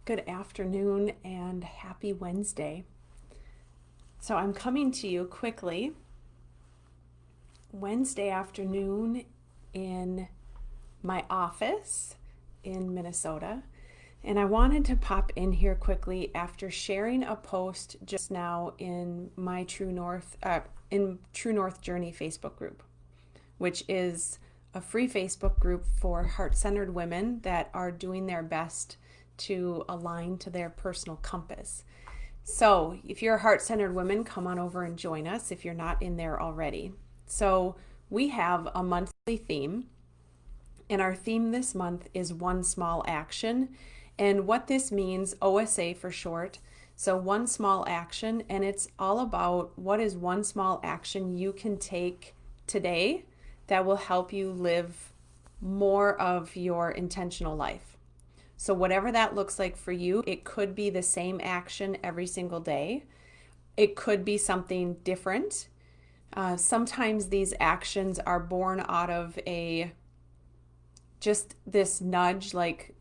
good afternoon, and happy Wednesday. So I'm coming to you quickly Wednesday afternoon in my office in Minnesota. And I wanted to pop in here quickly after sharing a post just now in my True North Journey Facebook group, which is a free Facebook group for heart-centered women that are doing their best to align to their personal compass. So if you're a heart-centered woman, come on over and join us if you're not in there already. So we have a monthly theme, and our theme this month is One Small Action. And what this means, OSA for short, so one small action, and it's all about what is one small action you can take today that will help you live more of your intentional life. So whatever that looks like for you, it could be the same action every single day. It could be something different. Sometimes these actions are born out of just this nudge, like,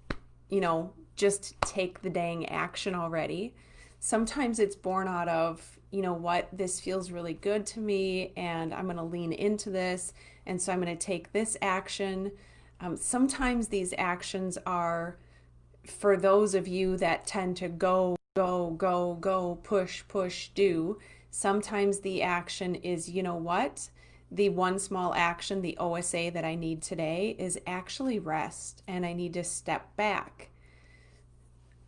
just take the dang action already. Sometimes it's born out of, this feels really good to me and I'm going to lean into this. And so I'm going to take this action. Sometimes these actions are for those of you that tend to go, go, go, go, push, push, do. Sometimes the action is, the one small action, the OSA that I need today is actually rest, and I need to step back.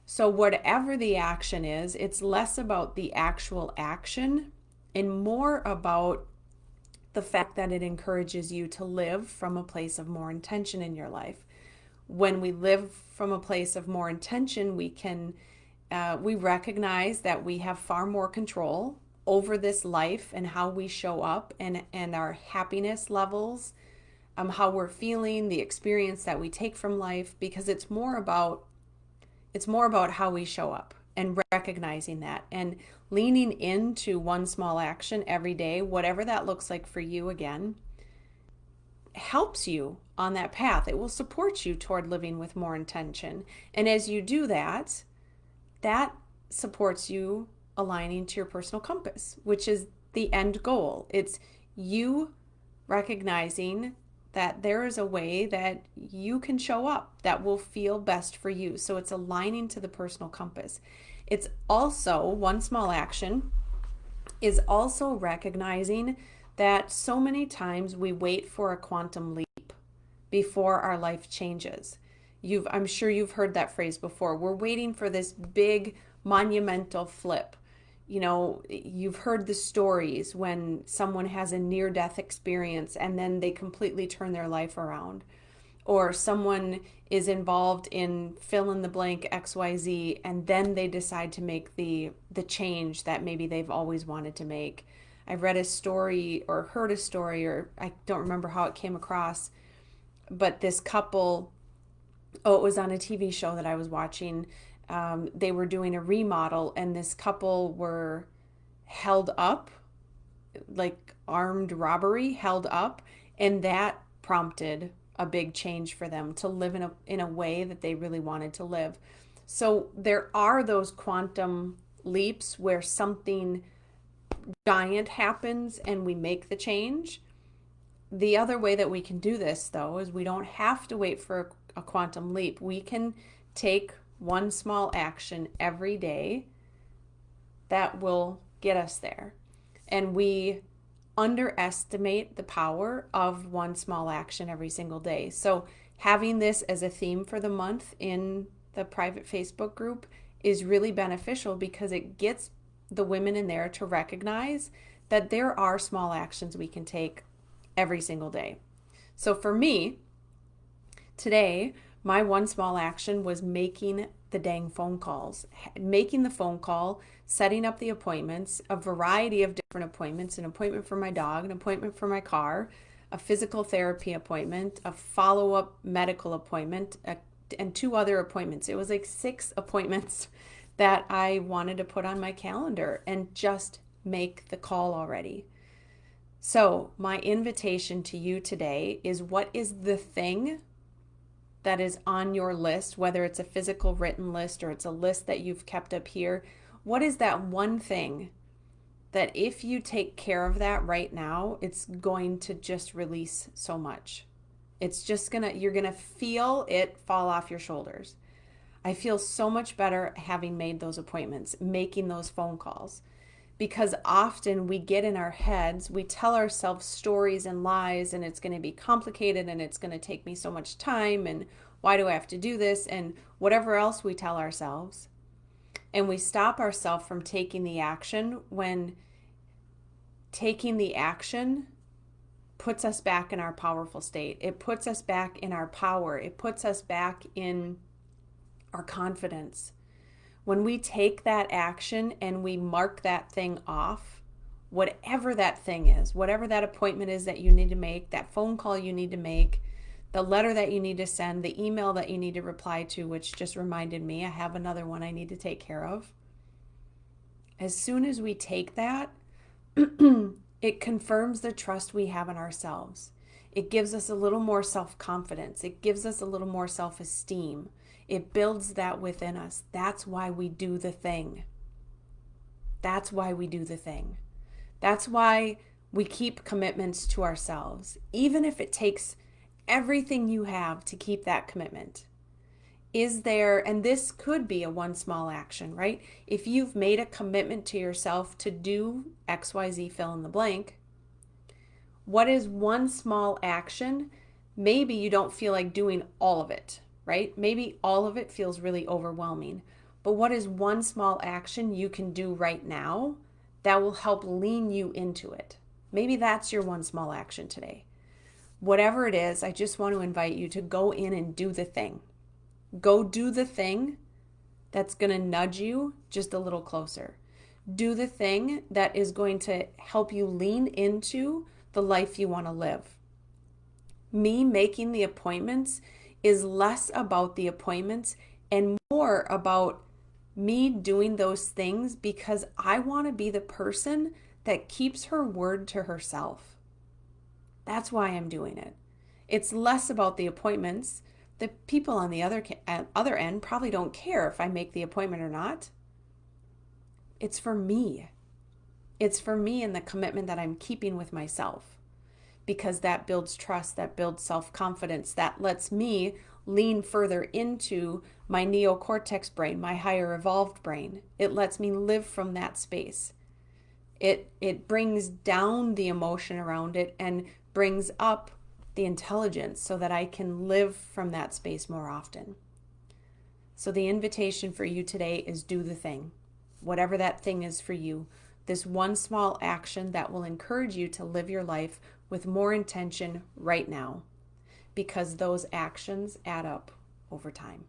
So whatever the action is, it's less about the actual action and more about the fact that it encourages you to live from a place of more intention in your life. When we live from a place of more intention, we recognize that we have far more control over this life and how we show up and our happiness levels, how we're feeling, the experience that we take from life, because it's more about how we show up and recognizing that and leaning into one small action every day, whatever that looks like for you, again, helps you on that path. It will support you toward living with more intention. And as you do that, that supports you aligning to your personal compass, which is the end goal. It's you recognizing that there is a way that you can show up that will feel best for you. So it's aligning to the personal compass. It's also, one small action is also recognizing that so many times we wait for a quantum leap before our life changes. I'm sure you've heard that phrase before. We're waiting for this big monumental flip. You've heard the stories when someone has a near-death experience and then they completely turn their life around. Or someone is involved in fill in the blank XYZ and then they decide to make the change that maybe they've always wanted to make. I read a story or heard a story, or I don't remember how it came across, but this couple, it was on a TV show that I was watching. They were doing a remodel and this couple were held up, like armed robbery, held up, and that prompted a big change for them to live in a way that they really wanted to live. So there are those quantum leaps where something giant happens and we make the change. The other way that we can do this, though, is we don't have to wait for a quantum leap. We can take one small action every day that will get us there. And we underestimate the power of one small action every single day. So having this as a theme for the month in the private Facebook group is really beneficial because it gets the women in there to recognize that there are small actions we can take every single day. So for me, today, my one small action was making the dang phone calls, making the phone call, setting up the appointments, a variety of different appointments, an appointment for my dog, an appointment for my car, a physical therapy appointment, a follow-up medical appointment, and 2 other appointments. It was like 6 appointments that I wanted to put on my calendar and just make the call already. So my invitation to you today is, what is the thing that is on your list, whether it's a physical written list or it's a list that you've kept up here, what is that one thing that if you take care of that right now, it's going to just release so much? It's just you're gonna feel it fall off your shoulders. I feel so much better having made those appointments, making those phone calls, because often we get in our heads, we tell ourselves stories and lies, and it's going to be complicated and it's going to take me so much time, and why do I have to do this, and whatever else we tell ourselves. And we stop ourselves from taking the action when taking the action puts us back in our powerful state. It puts us back in our power. It puts us back in our confidence. When we take that action and we mark that thing off, whatever that thing is, whatever that appointment is that you need to make, that phone call you need to make, the letter that you need to send, the email that you need to reply to, which just reminded me I have another one I need to take care of. As soon as we take that, it confirms the trust we have in ourselves. It gives us a little more self-confidence. It gives us a little more self-esteem. It builds that within us. That's why we do the thing. That's why we do the thing. That's why we keep commitments to ourselves, even if it takes everything you have to keep that commitment. Is there, and this could be a one small action, right? If you've made a commitment to yourself to do XYZ, fill in the blank, what is one small action? Maybe you don't feel like doing all of it, right? Maybe all of it feels really overwhelming. But what is one small action you can do right now that will help lean you into it? Maybe that's your one small action today. Whatever it is, I just want to invite you to go in and do the thing. Go do the thing that's going to nudge you just a little closer. Do the thing that is going to help you lean into the life you want to live. Me making the appointments is less about the appointments and more about me doing those things because I want to be the person that keeps her word to herself. That's why I'm doing it. It's less about the appointments. The people on the other end probably don't care if I make the appointment or not. It's for me. It's for me and the commitment that I'm keeping with myself, because that builds trust, that builds self-confidence, that lets me lean further into my neocortex brain, my higher evolved brain. It lets me live from that space. It brings down the emotion around it and brings up the intelligence so that I can live from that space more often. So the invitation for you today is do the thing. Whatever that thing is for you, this one small action that will encourage you to live your life with more intention right now, because those actions add up over time.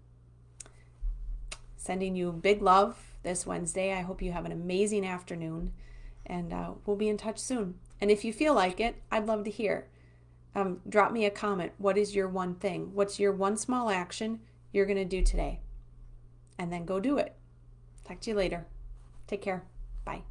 Sending you big love this Wednesday. I hope you have an amazing afternoon, and we'll be in touch soon. And if you feel like it, I'd love to hear. Drop me a comment. What is your one thing? What's your one small action you're going to do today? And then go do it. Talk to you later. Take care. Bye.